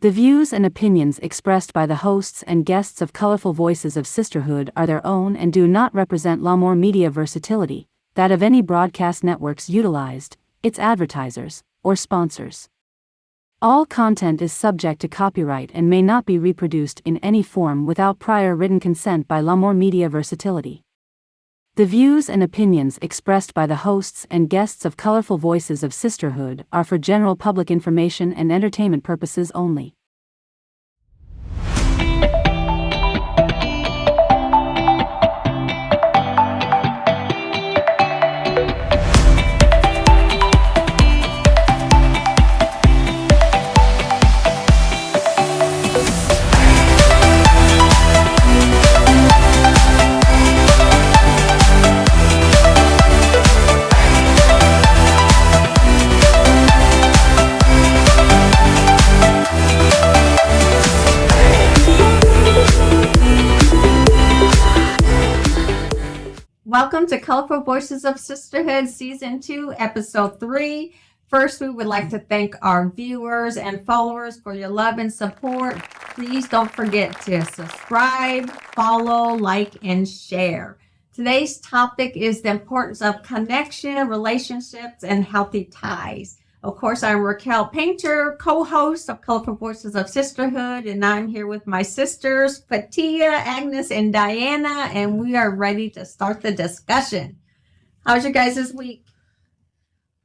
The views and opinions expressed by the hosts and guests of Colorful Voices of Sisterhood are their own and do not represent La'Moore Media Versatility, that of any broadcast networks utilized, its advertisers, or sponsors. All content is subject to copyright and may not be reproduced in any form without prior written consent by La'Moore Media Versatility. The views and opinions expressed by the hosts and guests of Colorful Voices of Sisterhood are for general public information and entertainment purposes only. Welcome to Colorful Voices of Sisterhood, Season 2, Episode 3. First, we would like to thank our viewers and followers for your love and support. Please don't forget to subscribe, follow, like, and share. Today's topic is the importance of connection, relationships, and healthy ties. Of course, I'm Raquel Painter, co-host of Colorful Voices of Sisterhood, and I'm here with my sisters, Fetihya, Agnes, and Diana, and we are ready to start the discussion. How's your guys this week?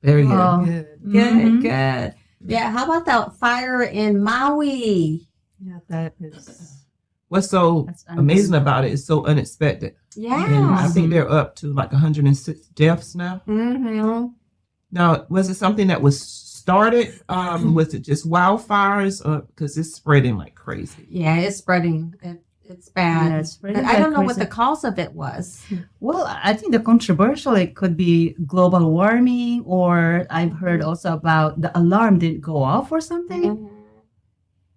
Very good. Good. Yeah, how about that fire in Maui? Yeah, that is. What's so amazing about it is so unexpected. Yeah. And I think they're up to like 106 deaths now. Mm-hmm. Now, was it something that was started? Was it just wildfires? Because it's spreading like crazy. Yeah, it's spreading. It's bad. Yeah, it's spreading but I don't know like what the crazy. cause of it was. Well, I think the controversial, it could be global warming, or I've heard also about the alarm didn't go off or something.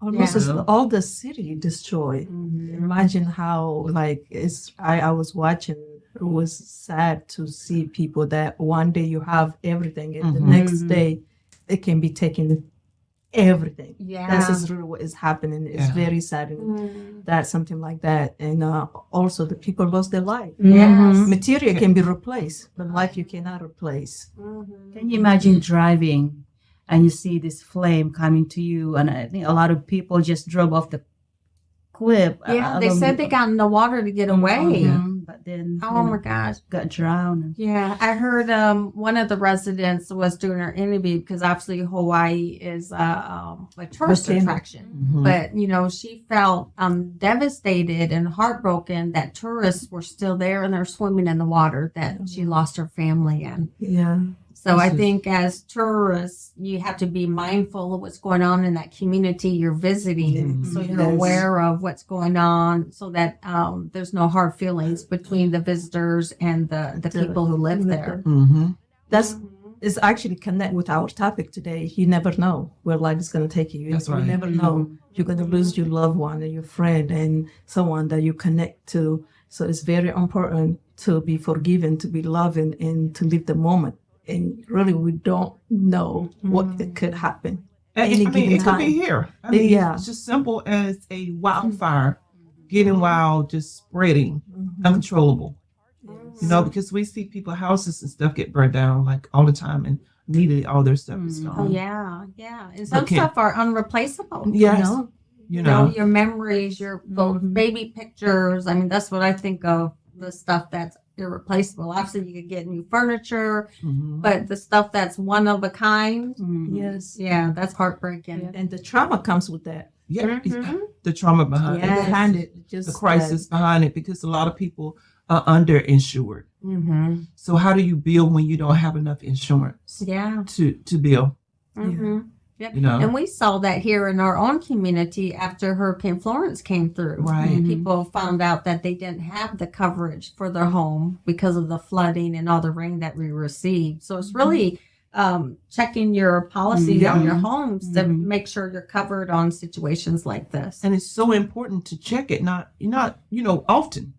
Almost Yeah. all the city destroyed. Mm-hmm. Imagine how I was watching. It was sad to see people that one day you have everything and the next day it can be taken everything. Yeah. That's just really what is happening. It's Yeah. very sad that something like that. And also the people lost their life. Yes. Material can be replaced, but life you cannot replace. Can you imagine driving and you see this flame coming to you? And I think a lot of people just drove off the cliff. Yeah, they said they got in the water to get away. But then Oh my gosh. got drowned. Yeah, I heard one of the residents was doing her interview because obviously Hawaii is a tourist attraction. But, she felt devastated and heartbroken that tourists were still there and they're swimming in the water that she lost her family in. Yeah. So I think as tourists, you have to be mindful of what's going on in that community you're visiting. So you're aware of what's going on so that there's no hard feelings between the visitors and the people who live there. That's is actually connect with our topic today. You never know where life is going to take you. That's You right. never know. You're going to lose your loved one and your friend and someone that you connect to. So it's very important to be forgiven, to be loving, and to live the moment. And really, we don't know what could happen. And Any it given could be time. here. Yeah. It's just simple as a wildfire getting wild, just spreading, uncontrollable. Because we see people, houses and stuff get burned down like all the time, and immediately all their stuff is gone. Oh, yeah. And some Okay. stuff are unreplaceable. Yes. Your memories, your those baby pictures. I mean, that's what I think of, the stuff that's irreplaceable. Obviously, you could get new furniture, but the stuff that's one of a kind, Yes. yeah, that's heartbreaking. And the trauma comes with that. Yeah, the trauma behind Yes. it, Behind it, just the crisis behind it, because a lot of people are underinsured. So how do you build when you don't have enough insurance Yeah. to build? Yep. You know? And we saw that here in our own community after Hurricane Florence came through. Right. And people found out that they didn't have the coverage for their home because of the flooding and all the rain that we received. So it's really checking your policies on your homes to make sure you're covered on situations like this. And it's so important to check it, not often.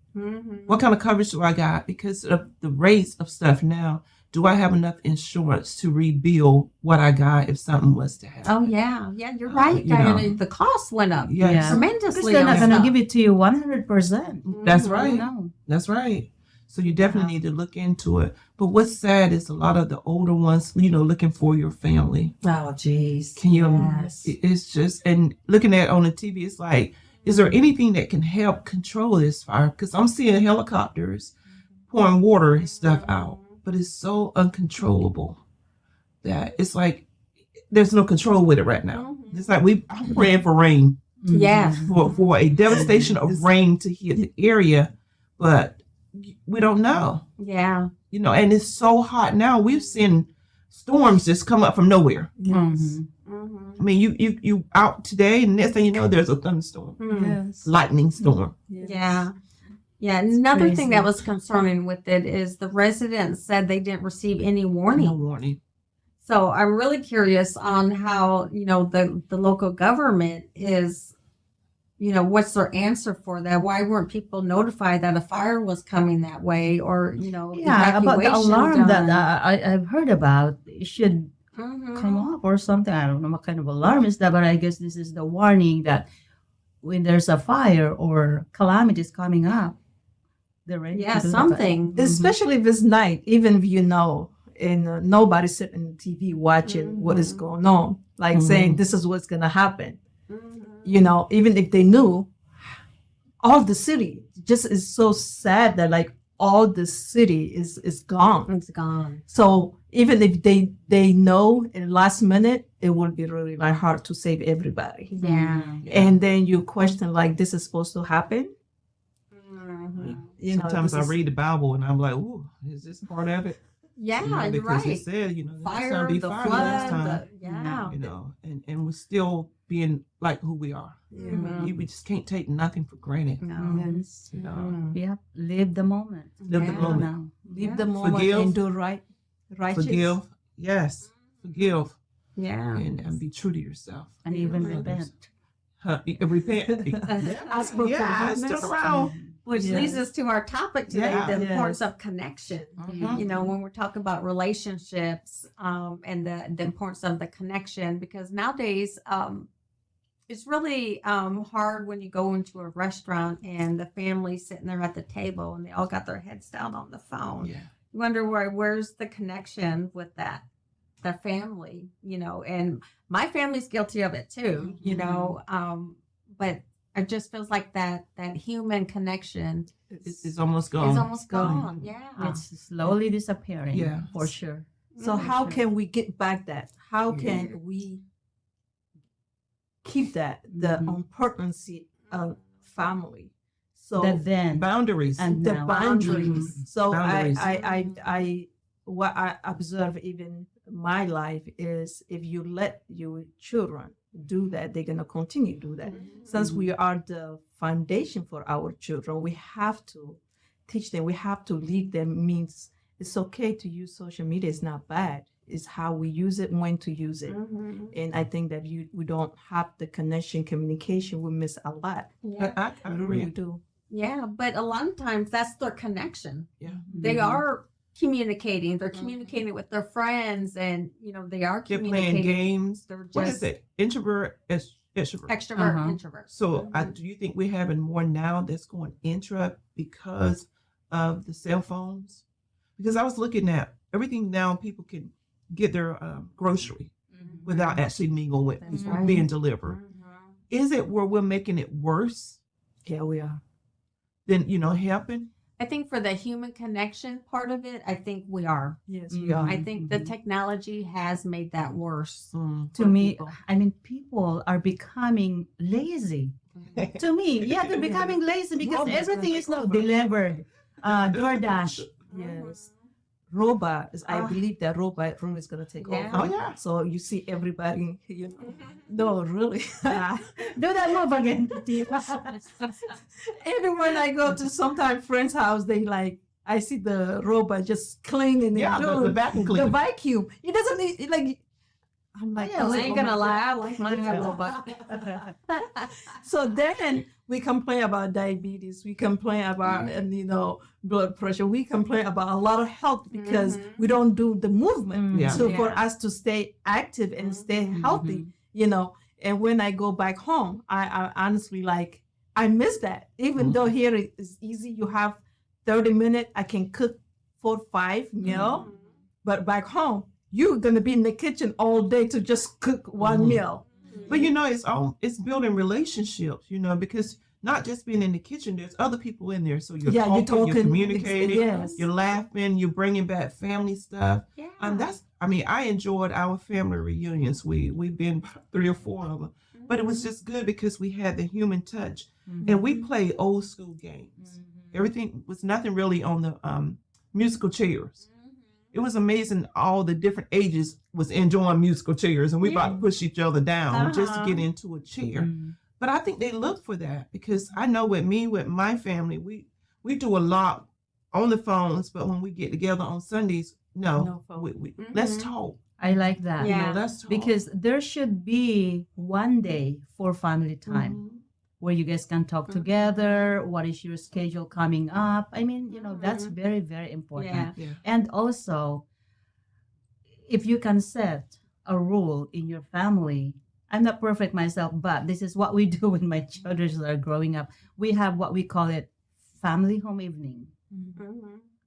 What kind of coverage do I got? Because of the rates of stuff now, do I have enough insurance to rebuild what I got if something was to happen? Oh yeah, yeah, you're right, you know. Diana. The cost went up Yes. Yeah. tremendously. They're on not going to stuff. give it to you 100%. That's Mhm. right. No. That's right. So you definitely need to look into it. But what's sad is a lot of the older ones, looking for your family. Oh, jeez. Can you? Yes. It's just, and looking at it on the TV, it's like, is there anything that can help control this fire? Because I'm seeing helicopters pouring water and stuff out, but it's so uncontrollable that it's like there's no control with it right now. It's like I'm praying for rain, Yeah. for a devastation of rain to hit the area, but we don't know. Yeah. And it's so hot now. We've seen storms just come up from nowhere. Mhm. I mean, you out today, and next thing you know, there's a thunderstorm, Yes. lightning storm. Yeah. Yeah. Another thing crazy. that was concerning with it is the residents said they didn't receive any No warning. warning. So I'm really curious on how, the local government is, what's their answer for that? Why weren't people notified that a fire was coming that way, or, Yeah, about the evacuation alarm that done? I've heard about. It should Mhm. come up or something. I don't know what kind of alarm is that, but I guess this is the warning that when there's a fire or calamity is coming up, they're ready. Yeah, to do something. Especially if it's night, even if and nobody's sitting on TV watching what is Mhm. going on, like Mhm. saying this is what's going to happen. Mhm. Even if they knew, all the city just is so sad that like all the city is gone. It's gone. So even if they know in last minute, it would be really like hard to save everybody. Yeah. And then you question like, this is supposed to happen. Mhm. Sometimes this I is- read the Bible and I'm like, "Ooh, is this part of it?" Yeah, you're because right. it said, there's Fire, gonna be the fire flood, last time. yeah. And we're still being like who we are. Mhm. We just can't take nothing for granted. No. Yes. Mhm. Yeah, live the moment. Live the Yeah. moment. Now. Leave Yeah. the moment Forgive. and do right. Righteous. Forgive. Yes. Forgive. Yeah. And be true to yourself. And even Others. repent. Repent. Ask for Yes, forgiveness. turn around. Which Yeah. leads us to our topic today, Yeah. the Yes. importance of connection. Mhm. When we're talking about relationships, and the importance of the connection, because nowadays, it's really hard when you go into a restaurant and the family's sitting there at the table and they all got their heads down on the phone. Yeah. You wonder where's the connection with that family, and my family's guilty of it too, but it just feels like that human connection It's almost gone. is almost gone. Yeah. It's slowly disappearing. Yeah. For sure. So Mhm. how can we get back that? How can we keep that, the Mhm. importance of family? So The then Boundaries. and the now. boundaries. Mhm. So Boundaries. I what I observe even in my life is if you let your children do that, they're gonna continue to do that. Since we are the foundation for our children, we have to teach them. We have to lead them. Means it's okay to use social media. It's not bad. It's how we use it, when to use it. Mhm. And I think that we don't have the connection, communication. We miss a lot. Yeah. I We really agree. do. Yeah, but a lot of times that's their connection. Yeah. They Mhm. are communicating. They're Mhm. communicating with their friends, and they are They're communicating. playing games. They're What just is it? Introvert, extrovert. extrovert, Uh-huh. introvert. So Mhm. do you think we're having more now that's going introvert because of the cell phones? Because I was looking at everything now, people can get their grocery without actually mingling with That's people right. being delivered. Mhm. Is it where we're making it worse Yeah, we are. than helping? I think for the human connection part of it, I think we are. Yes, Mhm. we are. I think the Mhm. technology has made that worse. Mm. To for me, people. I mean, people are becoming lazy. To me, yeah, they're becoming lazy because Robots everything gonna is take now over. delivered. DoorDash. Yes. Robot is, I Ah. believe that robot room is gonna take Yeah. Oh over. yeah. So you see everybody, no, really. Do that move again. Even when I go to sometimes friend's house, they like, I see the robot just cleaning Yeah, and the doing vacuum the cleaner. vacuum. It doesn't need like. I'm like, Yeah, oh I ain't my gonna God. lie, I like my robot. So then We complain about diabetes. We complain about, and blood pressure. We complain about a lot of health because we don't do the movement. Yeah. So for us to stay active and stay healthy, and when I go back home, I honestly I miss that. Even though here it is easy, you have 30 minutes, I can cook 4-5 meal, but back home, you're gonna be in the kitchen all day to just cook one meal. But it's building relationships, because not just being in the kitchen, there's other people in there. So you're talking, you're communicating, yes. you're laughing, you're bringing back family stuff. Yeah. And I enjoyed our family reunions. We've been 3 or 4 of them, but it was just good because we had the human touch, and we played old school games. Everything was nothing really on the musical chairs. It was amazing. All the different ages was enjoying musical chairs, and we about to push each other down just to get into a chair. But I think they look for that because I know with my family, we do a lot on the phones, but when we get together on Sundays, No phone. we let's talk. I like that. Yeah. Let's talk. Because there should be one day for family time where you guys can talk together. What is your schedule coming up? I mean, that's very, very important. Yeah. Yeah. And also, if you can set a rule in your family, I'm not perfect myself, but this is what we do when my children are growing up. We have what we call it family home evening,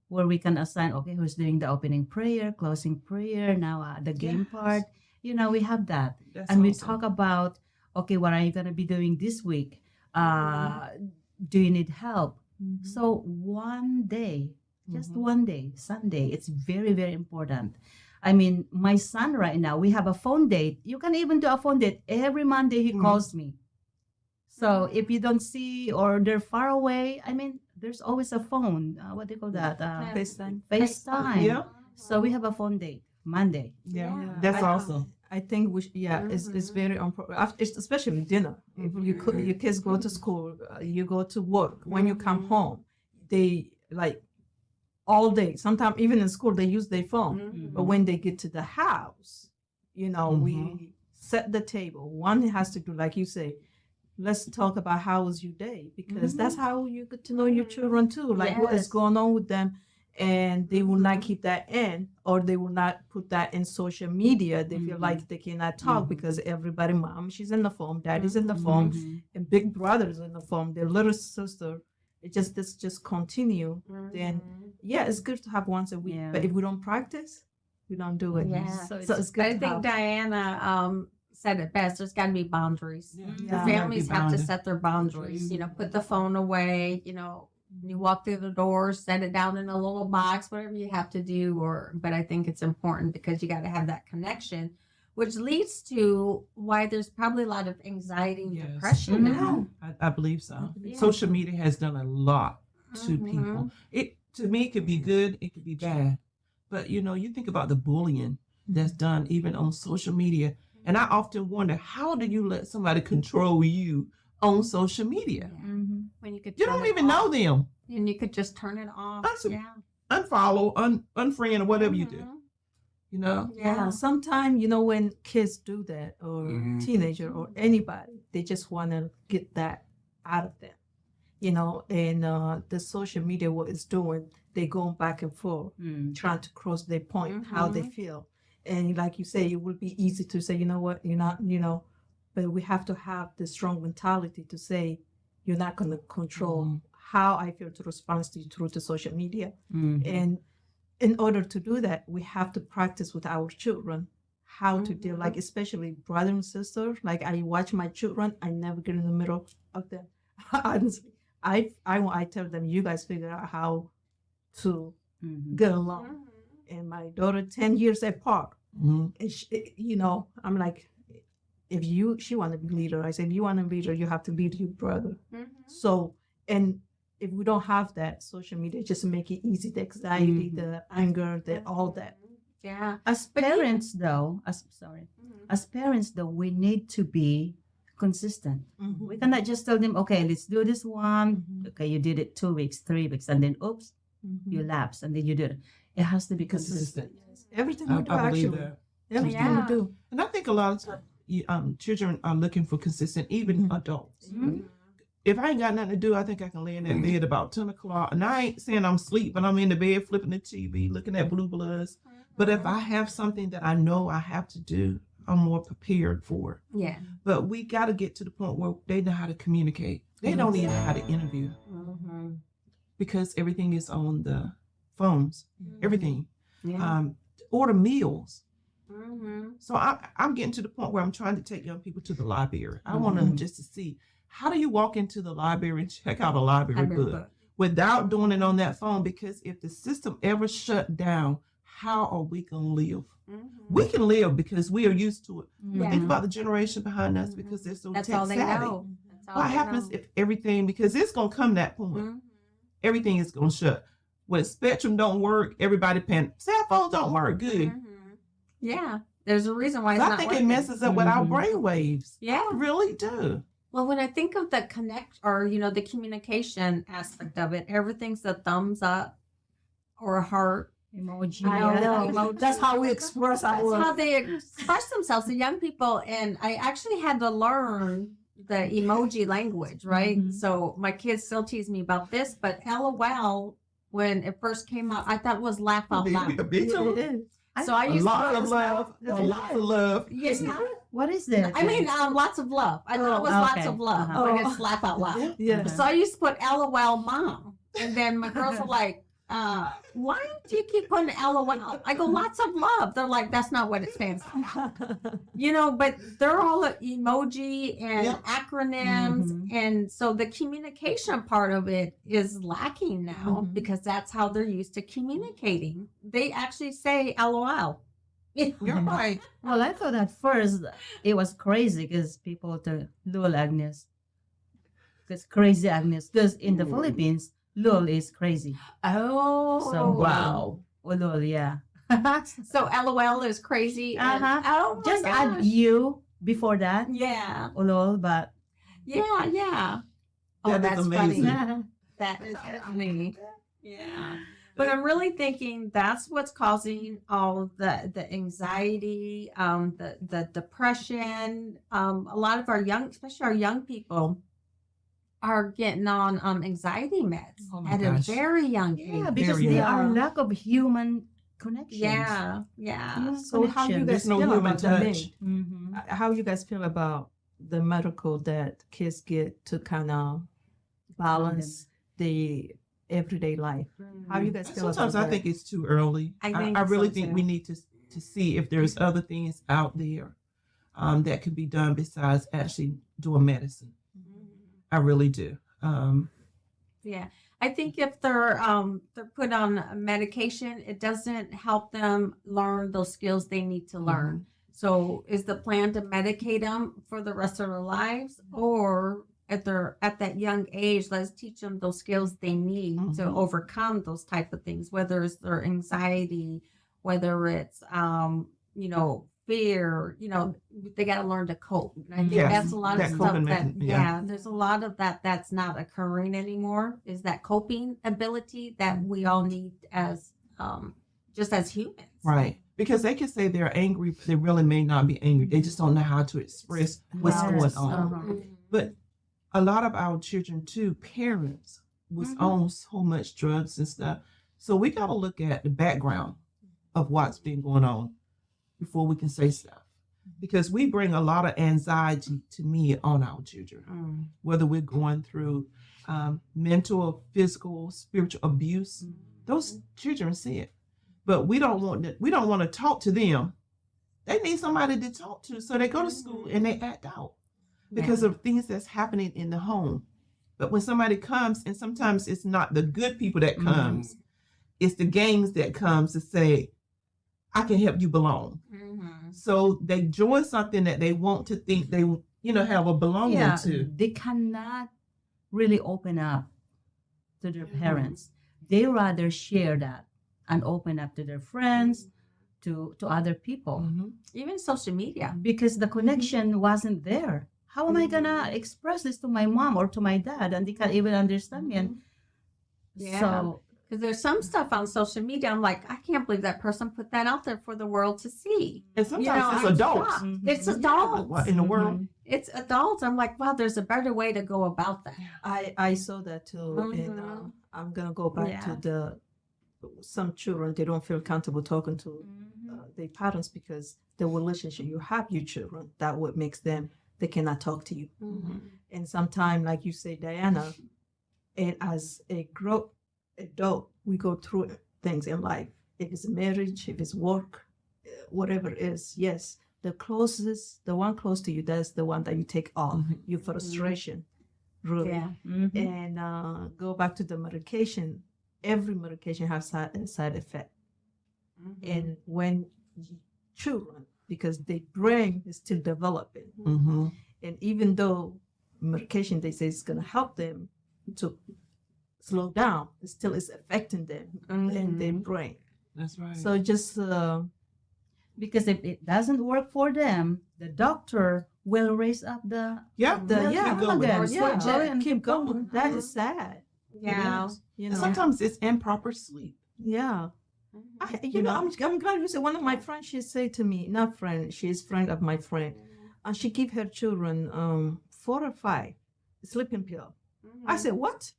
where we can assign, okay, who's doing the opening prayer, closing prayer, now the game part. We have that. That's And we awesome. talk about, okay, what are you going to be doing this week? Do you need help? So one day, just one day, Sunday, it's very, very important. I mean, my son right now, we have a phone date. You can even do a phone date. Every Monday he calls me. So if you don't see or they're far away, I mean, there's always a phone. What do you call that? FaceTime. FaceTime. Yeah. So we have a phone date Monday. Yeah. Yeah. That's awesome. I think it's very important, especially dinner. If your kids go to school, you go to work. When you come home, they all day. Sometimes even in school they use their phone. But when they get to the house, we set the table. One has to do, like you say, let's talk about how was your day, because that's how you get to know your children too. Like what is going on with them. And they will not keep that in, or they will not put that in social media. They feel like they cannot talk because everybody, mom, she's in the phone, daddy's in the phone, and big brother's in the phone, their little sister. This just continue. Then it's good to have once a week, but if we don't practice, we don't do it. Yeah. So it's good. I think Diana said it best. There's got to be boundaries. The Yeah. families have to Boundary. set their boundaries. Put the phone away. You walk through the door, set it down in a little box, whatever you have to do. But I think it's important because you got to have that connection, which leads to why there's probably a lot of anxiety and depression now. I believe so. Yeah. Social media has done a lot to people. It to me could be good, it could be bad. But you think about the bullying that's done even on social media. And I often wonder, how do you let somebody control you on social media? When you could You turn don't it even know off. them. And you could just turn it off. That's a- Yeah. Unfollow, unfriend, or whatever you do. Yeah, sometimes when kids do that, or teenager or anybody, they just want to get that out of them, and the social media, what it's doing, they go back and forth, trying to cross their point, how they feel. And like you say, it would be easy to say, you know what, you're not, but we have to have the strong mentality to say, you're not going to control how I feel to respond to you through the social media. And in order to do that, we have to practice with our children how to deal, like especially brother and sister. Like I watch my children, I never get in the middle of them. Honestly, I tell them, you guys figure out how to get along. And my daughter, 10 years apart, and she, I'm like, if she want to be leader, I said, if you want to be leader, you have to lead your brother. So, and if we don't have that, social media just make it easy, the anxiety, the anger, all that. Yeah. As parents, though, we need to be consistent. We cannot just tell them, okay, let's do this one. Okay, you did it 2 weeks, 3 weeks, and then oops, you lapse, and then you did it. It has to be consistent. Everything I we do, believe actually. that. Everything we do. And I think a lot of times children are looking for consistent, even adults. if I ain't got nothing to do, I think I can lay in that bed about 10 o'clock. And I ain't saying I'm asleep, but I'm in the bed flipping the TV, looking at Blue Bloods. But if I have something that I know I have to do, I'm more prepared for it. Yeah. But we got to get to the point where they know how to communicate. They don't even know how to interview because everything is on the phones, everything. Yeah. Order meals. So I'm getting to the point where I'm trying to take young people to the library. I want them just to see, how do you walk into the library and check out a library book without doing it on that phone? Because if the system ever shut down, how are we going to live? We can live because we are used to it. But think about the generation behind us, because they're so That's tech all they savvy. know. That's all What they happens know. if everything, because it's going to come that point, everything is going to shut. When Spectrum don't work, everybody panic. Cell phones don't work. Good. Yeah. There's a reason why it's I not think working. it messes up with our brain waves. Yeah. It really do. Well, when I think of the connect or, the communication aspect of it, everything's a thumbs up or a heart. Emoji. I don't know. Emoji. That's how we express That's our. how they express themselves, the young people. And I actually had to learn the emoji language, right? So my kids still tease me about this, but LOL, when it first came out, I thought it was laugh out loud. It is. So I A used lot to of love. A lot of love. Yes. What is that? I mean, lots of love. I thought it was lots okay. of love, Uh-huh. but it's laugh out loud. Yeah. So I used to put LOL mom. And then my girls were like, why do you keep putting LOL? I go, lots of love. They're like, that's not what it stands for. But they're all emoji and acronyms. And so the communication part of it is lacking now because that's how they're used to communicating. They actually say LOL. You're right. Well, I thought at first it was crazy because people to Lul Agnes. Because crazy Agnes. Because in the Philippines, Lul is crazy. Oh. So wow. Oh, Lul, yeah. So LOL is crazy. And, oh my Just gosh. add you before that. Yeah. Oh, Lul, but Yeah. Oh, That is that's amazing. funny. That is funny. Yeah. But I'm really thinking that's what's causing all of the anxiety, the depression. A lot of our especially our young people, are getting on anxiety meds at a gosh. very young age. yeah, because Very there young. are lack of human connections. Yeah. So how you Connection. guys There's no feel human about the touch. med? Mm-hmm. How you guys feel about the medical that kids get to kind of balance the everyday life? How you guys feel Sometimes about I think it's too early. I think I really so, think too. we need to see if there's other things out there that could be done besides actually doing medicine. I really do. Yeah, I think if they're put on medication, it doesn't help them learn those skills they need to learn. So, is the plan to medicate them for the rest of their lives, or at that young age, let's teach them those skills they need to overcome those type of things, whether it's their anxiety, whether it's fear, they got to learn to cope. And I think Yes, that's a lot of that stuff coping that, mechanism, there's a lot of that's not occurring anymore, is that coping ability that we all need as, just as humans. Right. Because they can say they're angry, but they really may not be angry. They just don't know how to express what's Yes. going on. Uh-huh. But a lot of our children too, parents was on so much drugs and stuff. So we got to look at the background of what's been going on before we can say stuff. Because we bring a lot of anxiety to me on our children, whether we're going through mental or physical, spiritual abuse. Those children see it. But we don't want to talk to them. They need somebody to talk to. So they go to school and they act out because of things that's happening in the home. But when somebody comes, and sometimes it's not the good people that comes, it's the gangs that comes to say, I can help you belong. So they join something that they want to think they, have a belonging to. They cannot really open up to their parents. They rather share that and open up to their friends, to other people, Even social media. because the connection wasn't there. How am I gonna express this to my mom or to my dad, and they can't even understand me? And Yeah. so Because there's some stuff on social media, I'm like, I can't believe that person put that out there for the world to see. And sometimes I'm it's adults. shocked. It's adults. What in the world? it's adults. I'm like, wow, there's a better way to go about that. I saw that too, and Mhm. I'm gonna go back Yeah. to some children, they don't feel comfortable talking to their parents because the relationship you have with your children, that what makes them, they cannot talk to you. And sometimes, like you say, Diana, and as a grown adult, we go through things in life. If it's marriage, if it's work, whatever it is, yes, the one close to you, that's the one that you take off, your frustration, really. Yeah. And go back to the medication. Every medication has side effect. And when children, because their brain is still developing, and even though medication they say is going to help them to slow down, it still is affecting them and their brain. That's right. So just Because if it doesn't work for them, the doctor will raise up the keep going. yeah, switch it. and keep going. That is sad. Yeah. You And know. sometimes it's improper sleep. Yeah. I'm glad you said. One of my friends, she said to me, not friend, she's friend of my friend, and she give her children 4 or 5 sleeping pill. I said, what?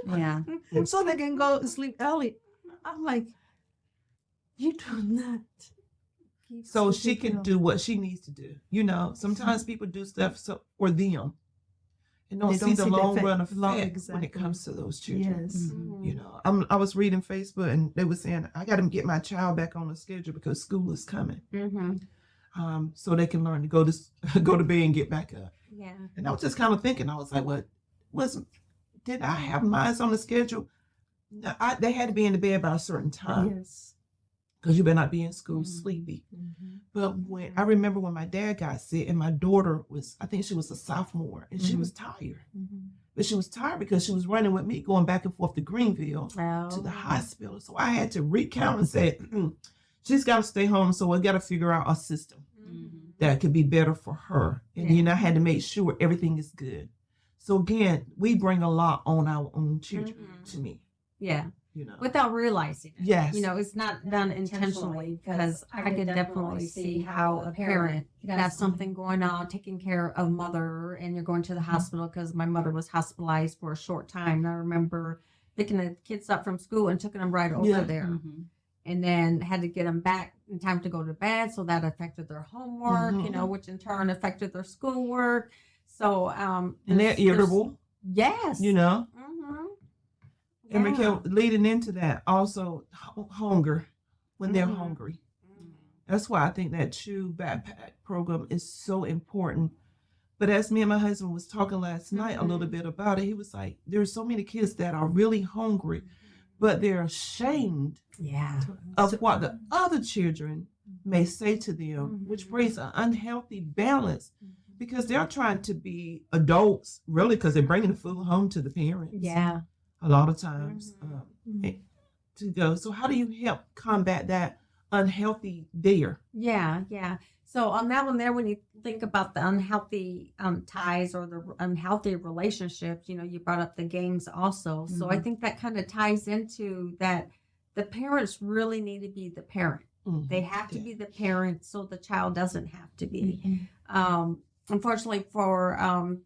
yeah. So they can go sleep early. I'm like, you do not. keep So sleeping she can pill. do what she needs to do. You know, sometimes people do stuff for them and don't They see don't the see the long effect. run effect when Exactly. it comes to those children. Yes. You know, I was reading Facebook and they were saying I got to get my child back on the schedule because school is coming, so they can learn to go to bed and get back up. Yeah. And I was just kind of thinking, I was like, did I have mine on the schedule? No, they had to be in the bed by a certain time Yes. because you better not be in school sleepy. But when I remember when my dad got sick and my daughter I think she was a sophomore and she was tired. But she was tired because she was running with me going back and forth to Greenville to the hospital. So I had to recount and say, she's got to stay home. So I got to figure out a system that could be better for her. And then I had to make sure everything is good. So again, we bring a lot on our own children to me, Yeah. you know. Without realizing it. Yes. You know, it's not done intentionally because I could definitely see how a parent could have something going on, taking care of mother, and you're going to the hospital because my mother was hospitalized for a short time. And I remember picking the kids up from school and taking them right over there. And then had to get them back in time to go to bed. So that affected their homework, you know, which in turn affected their schoolwork. So, and they're irritable, yes. you know. And Yeah. Raquel, leading into that, also hunger when they're hungry. That's why I think that Chew Backpack program is so important. But as me and my husband was talking last night a little bit about it, he was like, there's so many kids that are really hungry, but they're ashamed Yeah. of what the other children may say to them, which brings an unhealthy balance because they're trying to be adults, really, because they're bringing the food home to the parents. Yeah. A lot of times to go. So how do you help combat that unhealthy there? Yeah, yeah. So on that one there, when you think about the unhealthy ties or the unhealthy relationships, you know, you brought up the games also. So I think that kind of ties into that the parents really need to be the parent. They have to be the parent so the child doesn't have to be. Unfortunately for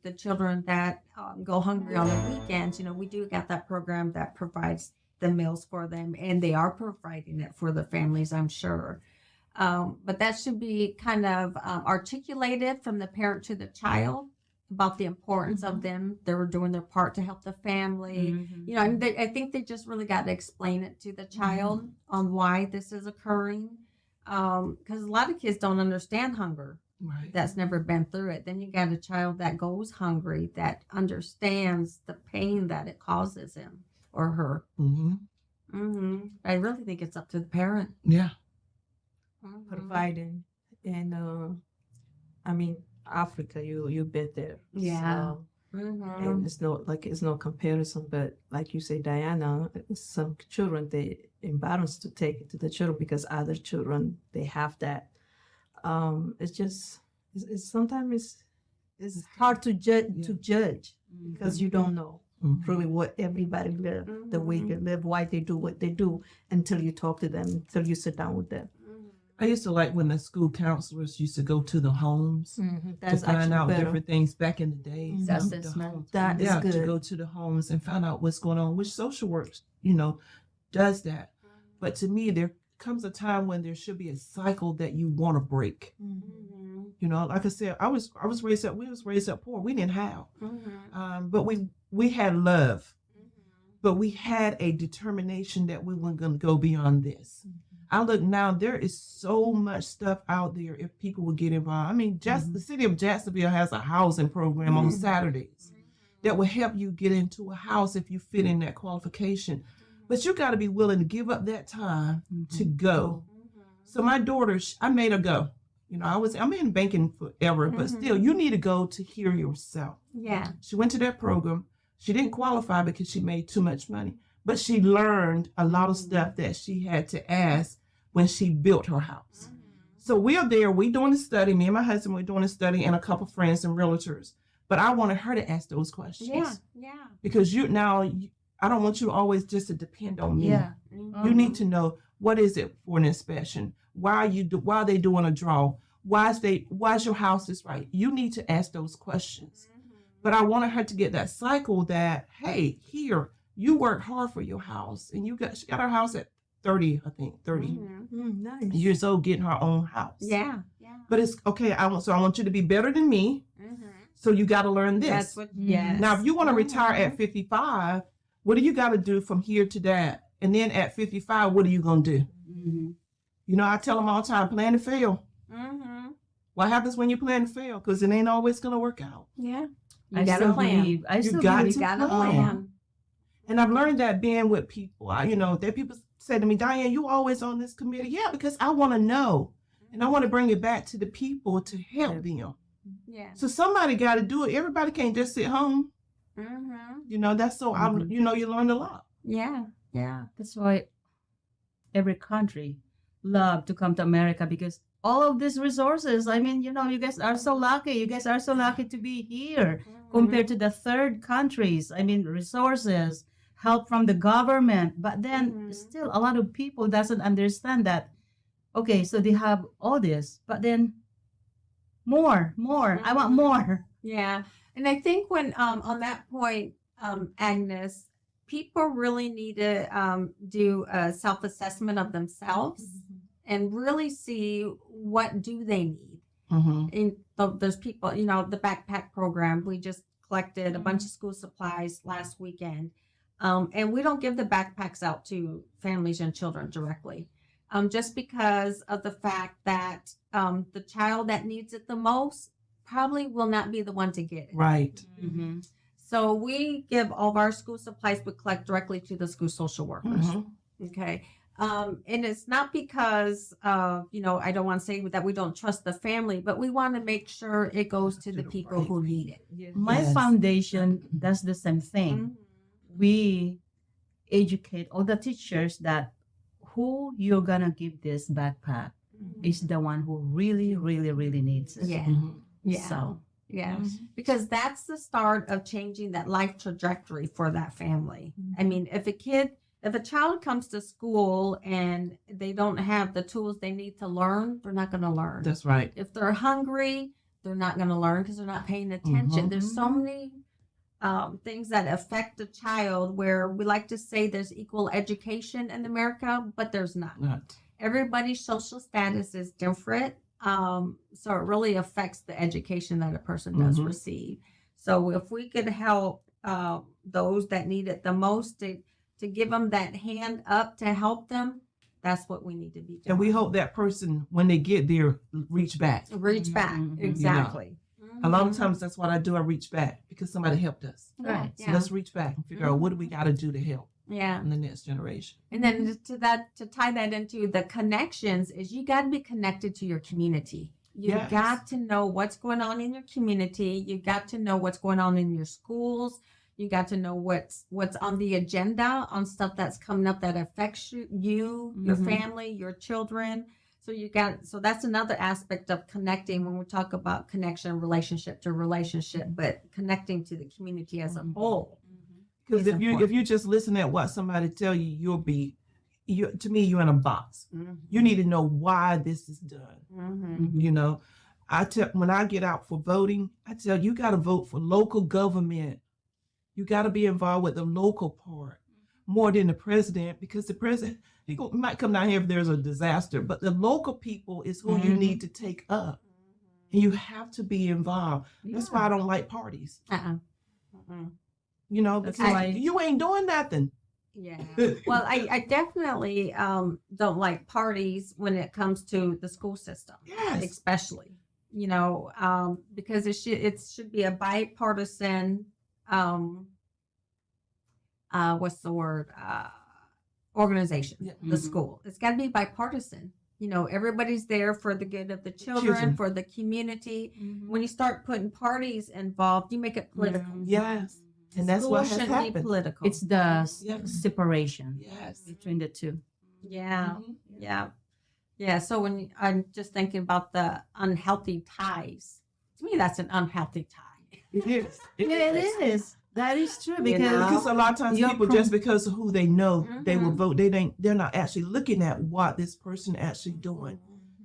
the children that go hungry on the weekends, you know, we do got that program that provides the meals for them, and they are providing it for the families, I'm sure. But that should be kind of articulated from the parent to the child about the importance of them. They're doing their part to help the family. You know, I think they just really got to explain it to the child on why this is occurring. Because a lot of kids don't understand hunger. Right. That's never been through it. Then you got a child that goes hungry, that understands the pain that it causes him or her. I really think it's up to the parent. Yeah. Providing. And I mean, Africa, you've been there. Yeah. So, and it's no comparison, but like you say, Diana, some children, they embarrassed to take it to the children because other children, they have that. It's just, it's sometimes it's hard to judge because you don't know really what everybody live, the way they live, why they do what they do until you talk to them, until you sit down with them. I used to like when the school counselors used to go to the homes to That's find actually out better. different things back in the day. Mhm. The Assessment. homes. That is Yeah, good. to go to the homes and find out what's going on, which social work, does that. But to me, there comes a time when there should be a cycle that you want to break. Like I said, we was raised up poor. We didn't have, but we had love, but we had a determination that we weren't going to go beyond this. I look now, there is so much stuff out there if people would get involved. I mean, just the city of Jacksonville has a housing program on Saturdays that will help you get into a house if you fit in that qualification. But you got to be willing to give up that time to go. So my daughter, I made her go. I'm in banking forever, but still, you need to go to hear yourself. Yeah. She went to that program. She didn't qualify because she made too much money, but she learned a lot of stuff that she had to ask when she built her house. So we're there. We doing a study. Me and my husband were doing a study, and a couple friends and realtors. But I wanted her to ask those questions. Yeah. Because I don't want you always just to depend on me. Yeah. You need to know, what is it for an inspection? Why are they doing a draw? Why is your house is right? You need to ask those questions. But I wanted her to get that cycle that, hey, here, you work hard for your house, and she got her house at 30 Nice. years old, getting her own house. Yeah. But it's okay. I want you to be better than me. So you got to learn this. That's what. Yes. Now, if you want to retire at 55, what do you got to do from here to that? And then at 55, what are you going to do? I tell them all the time, plan to fail. What happens when you plan to fail? Because it ain't always going to work out. Yeah. I You got still a plan. believe. I You still got believe. to You got a plan. plan. And I've learned that being with people. That people say to me, Diane, you always on this committee. Yeah, because I want to know. And I want to bring it back to the people to help them. Yeah. So somebody got to do it. Everybody can't just sit home. That's so, you learn a lot. Yeah. That's why every country love to come to America, because all of these resources, I mean, you guys are so lucky. You guys are so lucky to be here compared to the third countries. I mean, resources, help from the government. But then still a lot of people doesn't understand that. Okay, so they have all this, but then more. I want more. Yeah. And I think when on that point, Agnes, people really need to do a self-assessment of themselves and really see what do they need. And there's people, the backpack program, we just collected a bunch of school supplies last weekend. And we don't give the backpacks out to families and children directly. Just because of the fact that the child that needs it the most probably will not be the one to get it. Right. So we give all of our school supplies, we collect directly to the school social workers. Okay. And it's not because, I don't want to say that we don't trust the family, but we want to make sure it goes to the people who need it. My Yes. foundation does the same thing. We educate all the teachers that who you're gonna give this backpack is the one who really, really, really needs it. Yeah. Yeah. So Yeah. Because that's the start of changing that life trajectory for that family. I mean, if a child comes to school and they don't have the tools they need to learn, they're not going to learn. That's right. If they're hungry, they're not going to learn because they're not paying attention. There's so many things that affect a child where we like to say there's equal education in America, but there's not. Everybody's social status is different. So it really affects the education that a person does receive. So if we could help those that need it the most to give them that hand up to help them, that's what we need to be doing. And we hope that person, when they get there, reach back. Reach back. Exactly. A lot of times that's what I do. I reach back because somebody helped us. Right. So let's reach back and figure out what do we got to do to help Yeah. in the next generation. And then to tie that into the connections is you got to be connected to your community. You Yes. got to know what's going on in your community. You got to know what's going on in your schools. You got to know what's on the agenda on stuff that's coming up that affects you, your family, your children. So that's another aspect of connecting when we talk about connection, relationship to relationship, but connecting to the community as a whole. Because It's if you just listen at what somebody tell you, to me, you're in a box. You need to know why this is done. You know, when I get out for voting, I tell you got to vote for local government. You got to be involved with the local part more than the president, because the president might come down here if there's a disaster, but the local people is who you need to take up. And you have to be involved. That's why I don't like parties. You know, because you ain't doing nothing. Yeah. Well, I definitely don't like parties when it comes to the school system. Yes. Especially, you know, because it should be a bipartisan what's the word? Organization. The school. It's got to be bipartisan. You know, everybody's there for the good of the children, for the community. When you start putting parties involved, you make it political. Yes. And that's what has shouldn't happened. be political. It's the separation Yes. between the two. Yeah. Yeah. So when I'm just thinking about the unhealthy ties, to me, that's an unhealthy tie. It is. It is. That is true, Because a lot of times people, just because of who they know, they will vote. They're not actually looking at what this person actually doing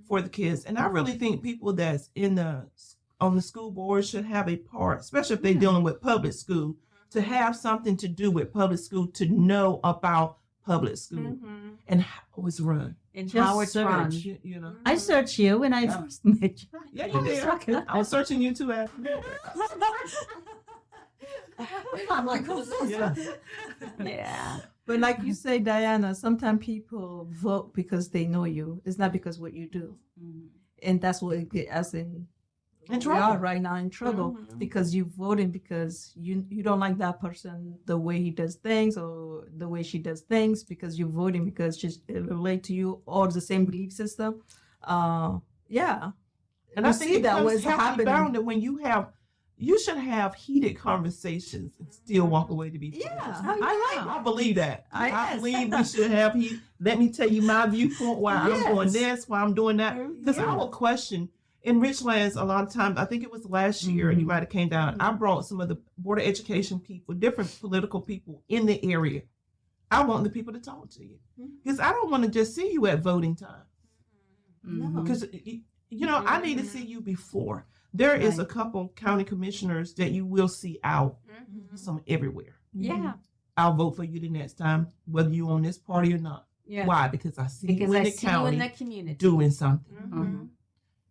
for the kids. And I really think people that's on the school board should have a part, especially if they're dealing with public school, to have something to do with public school, to know about public school and how it's run. And Just how it's run. You know. I searched you when I first met you. Yeah, you did. I was searching you too after. I'm like, Yeah. But like you say, Diana, sometimes people vote because they know you. It's not because what you do. And that's what it get us in trouble. We are right now in trouble because you voting because you don't like that person, the way he does things or the way she does things, because you're voting because she relate to you or the same belief system. Yeah. And I think that was happening. That when you should have heated conversations and still walk away to be friends. Yeah. I believe that. I believe we should have let me tell you my viewpoint, why I'm doing this, why I'm doing that. Because I will question in Richlands a lot of times, I think it was last year, and you might have came down, I brought some of the Board of Education people, different political people in the area. I want the people to talk to you. Because I don't want to just see you at voting time. Because, you know, I need to see you before. There is a couple county commissioners that you will see out some everywhere. Yeah. I'll vote for you the next time, whether you're on this party or not. Yeah. Why? Because I see you in the county community doing something.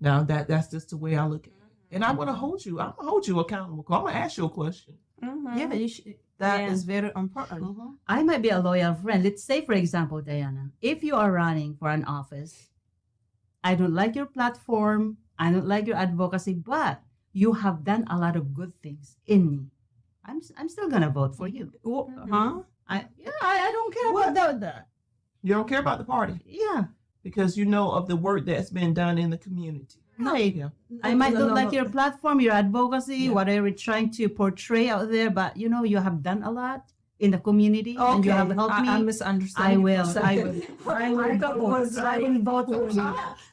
Now that's just the way I look at it. And I'm gonna hold you. I'm gonna hold you accountable. I'm gonna ask you a question. Yeah, you should. That is very important. I might be a loyal friend. Let's say, for example, Diana, if you are running for an office, I don't like your platform, I don't like your advocacy, but you have done a lot of good things in me. I'm still gonna vote for you. I don't care about that. You don't care about the party. Yeah. Because you know of the work that's been done in the community. Right. Yeah. I might not like your platform, your advocacy, whatever you're trying to portray out there, but you know, you have done a lot in the community and you have helped me. I misunderstand. I will.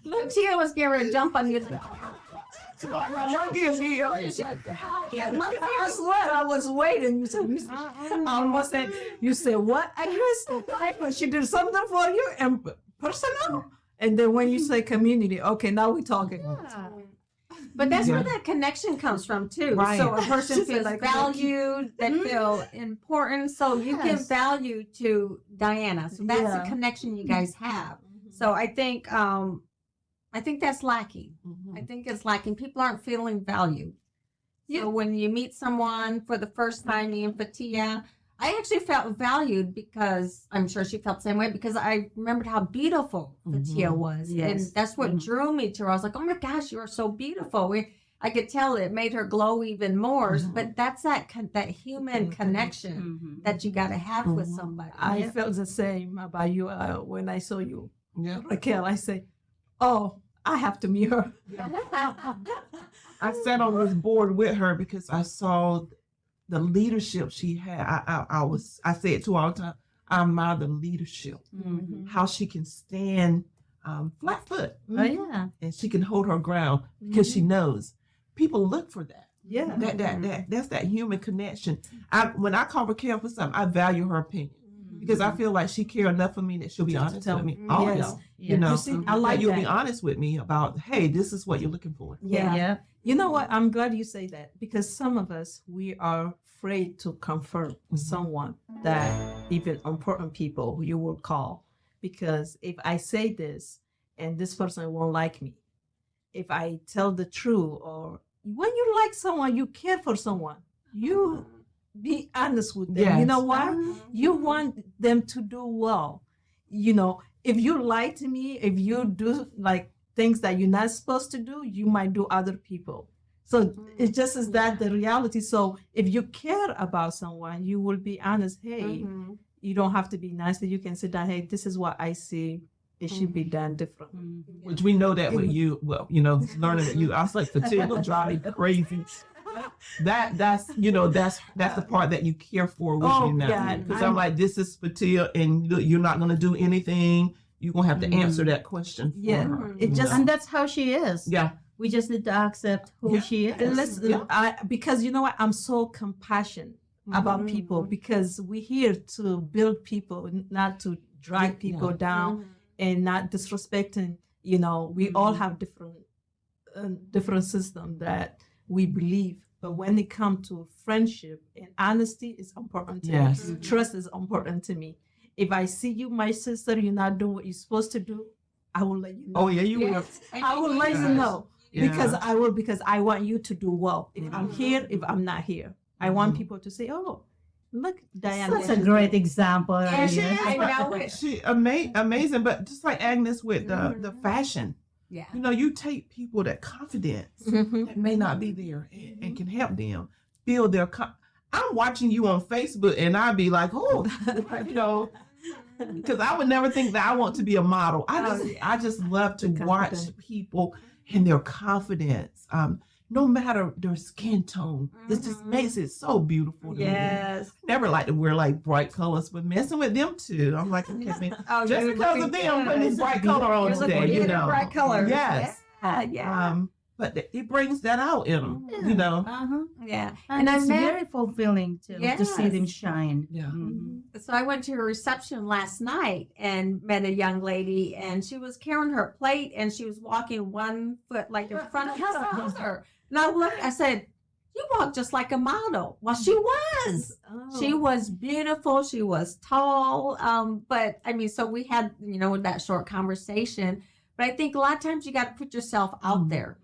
Look, Tia was getting ready to jump on you. I swear I was waiting. I almost said, you said what? Agnes? She did something for you and personal? And then when you say community, okay, now we're talking. But that's where that connection comes from too. Right. So a person feels valued, they feel important. So you give value to Diana. So that's the connection you guys have. So I think that's lacking. I think it's lacking. People aren't feeling valued. So when you meet someone for the first time, me and Fetihya, I actually felt valued because I'm sure she felt the same way because I remembered how beautiful Fetihya was. Yes. And that's what drew me to her. I was like, oh my gosh, you are so beautiful. I could tell it made her glow even more. But that's that human connection that you got to have with somebody. I felt the same about you when I saw you. Yeah. Raquel, I say, oh, I have to meet her. I sat on this board with her because I saw the leadership she had. I say it to her all the time. I admire the leadership, how she can stand flat foot, and she can hold her ground because she knows people look for that. Yeah, that's that human connection. When I call Raquel for something, I value her opinion. because I feel like she cared enough for me that she'll be honest with me. Oh, Yes. yeah. Yes. You know, You see, I that like you'll that. be honest with me about, hey, this is what you're looking for. Yeah. Yeah. You know what? I'm glad you say that because some of us, we are afraid to confront someone that even important people you will call. Because if I say this and this person won't like me, if I tell the truth, or when you like someone, you care for someone, you be honest with them. You Yes. know what? You want them to do well. You know, if you lie to me, if you do like things that you're not supposed to do, you might do other people. So it just is that the reality. So if you care about someone, you will be honest. Hey, you don't have to be nice. You can sit down. Hey, this is what I see. It should be done differently. Which we know that with you, well, you know, learning with you, I was like, Fetihya will drive me crazy. That's the part that you care for with Oh, me now. yeah. Because I'm like, this is Fetihya, and you're not going to do anything. You're going to have to answer that question. For Yeah. her, It you just- know? And that's how she is. Yeah. We just need to accept who Yeah. she And is. listen, Yeah. because you know what? I'm so compassionate about people because we're here to build people, not to drag people down and not disrespecting. You know, we all have different system that we believe. But when it comes to friendship and honesty, is important to Yes. me. Trust is important to me. If I see you, my sister, you're not doing what you're supposed to do, I will let you know. Oh, yeah, you will. I will let you Yes. know because I want you to do well. If I'm here, if I'm not here, I want people to say, "Oh, look, Diana." That's a great example. Yeah, she Yes. is. I know it. She amazing, but just like Agnes with the fashion, Yeah. you know, you take people that confidence that may not be there and can help them build their. I'm watching you on Facebook, and I'd be like, oh, you know, because I would never think that I want to be a model. I just love to watch people and their confidence. No matter their skin tone, this just makes it so beautiful. To me. Yes. Never like to wear like bright colors, but messing with them too. I'm like, okay, man. Oh, Just you're because looking of them, putting this good. bright color on You're looking today, you good in know. bright colors. Yes. Yeah. But it brings that out in them, you know. Uh-huh. Yeah. And I it's met- very fulfilling to see them Yes. shine. Yeah. Mhm. So I went to a reception last night and met a young lady, and she was carrying her plate, and she was walking one foot like in front of the other. And I looked, I said, "You walk just like a model." Well, she was. She was beautiful. She was tall. But I mean, so we had, you know, that short conversation. But I think a lot of times you got to put yourself out there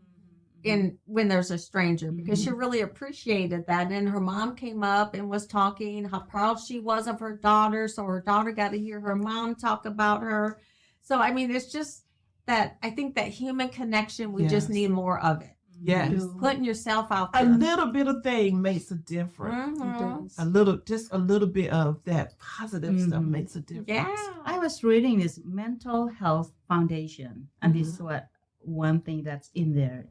in when there's a stranger, because she really appreciated that. And her mom came up and was talking how proud she was of her daughter. So her daughter got to hear her mom talk about her. So I mean, it's just that I think that human connection, we just Yes. need more of it. Yes. Putting yourself out A there. little bit of thing makes a difference. Mhm. Just a little bit of that positive stuff makes a difference. Yeah. I was reading this Mental Health Foundation, and this is what one thing that's in there.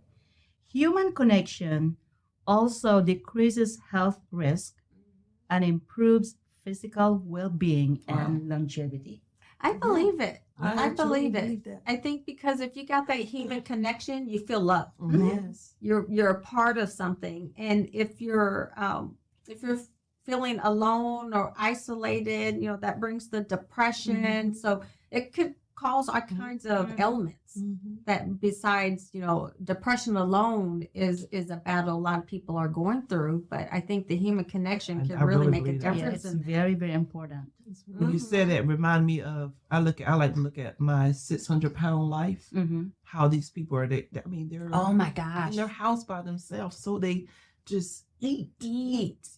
Human connection also decreases health risk and improves physical well-being and longevity. I believe it. I truly believe it. that. I think because if you got that human connection, you feel loved. Yes. You're a part of something. And if you're feeling alone or isolated, you know, that brings the depression. So it could cause all kinds of ailments that, besides, you know, depression alone is a battle a lot of people are going through. But I think the human connection I can really really make a believe that. Yeah, difference. it's in very, very important. When you said that, remind me of I like to look at my 600-pound life. Mm-hmm. How these people are. They're Oh my in gosh. their house by themselves, so they just eat.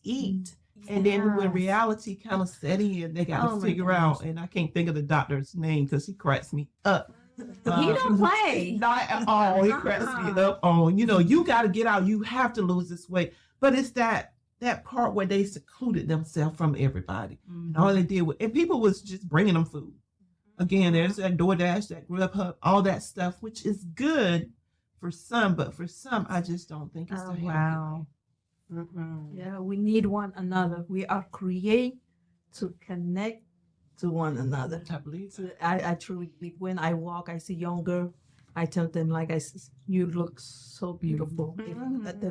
Eat. And then when Yes. reality kind of set in, they got Oh to my figure out, and I can't think of the doctor's name because he cracks me up. He don't play. Not at all. He cracks me up on, you know, you got to get out. You have to lose this weight. But it's that part where they secluded themselves from everybody. And all they did and people was just bringing them food. Again, there's that DoorDash, that Grubhub, all that stuff, which is good for some, but for some, I just don't think it's Oh, the healthy wow. way. Yeah, we need one another. We are created to connect to one another. I believe so. So I truly believe when I walk, I see young girl. I tell them, like you look so beautiful. At the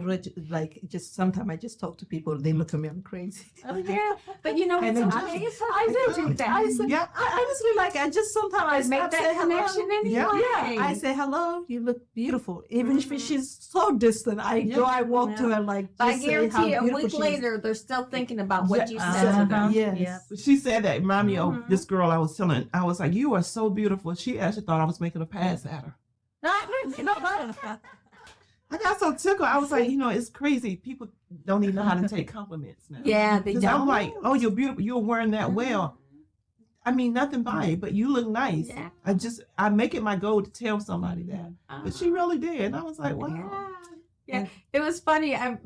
like, just sometimes I just talk to people, they look at me, I'm crazy. Oh, yeah. But you know, And it's then okay. I do that. I say, Yeah. I honestly like, I just sometimes I Make stop that saying hello. connection anyway. Yeah. I say hello, you look beautiful. Even if she's so distant, I walk to her like, I just say how guarantee a beautiful week she is. later, they're still thinking about what you Yeah. said to them. Yes. Yeah. But she said that, remind me Mhm. of this girl I was telling. I was like, you are so beautiful. She actually thought I was making a pass at her. I got so tickled. I was like, it's crazy. People don't even know how to take compliments now. Yeah, they Because don't. I'm like, oh, you're beautiful. You're wearing that well. I mean, nothing by it, but you look nice. Yeah. I make it my goal to tell somebody that. Uh-huh. But she really did. And I was like, wow. Yeah. It was funny. I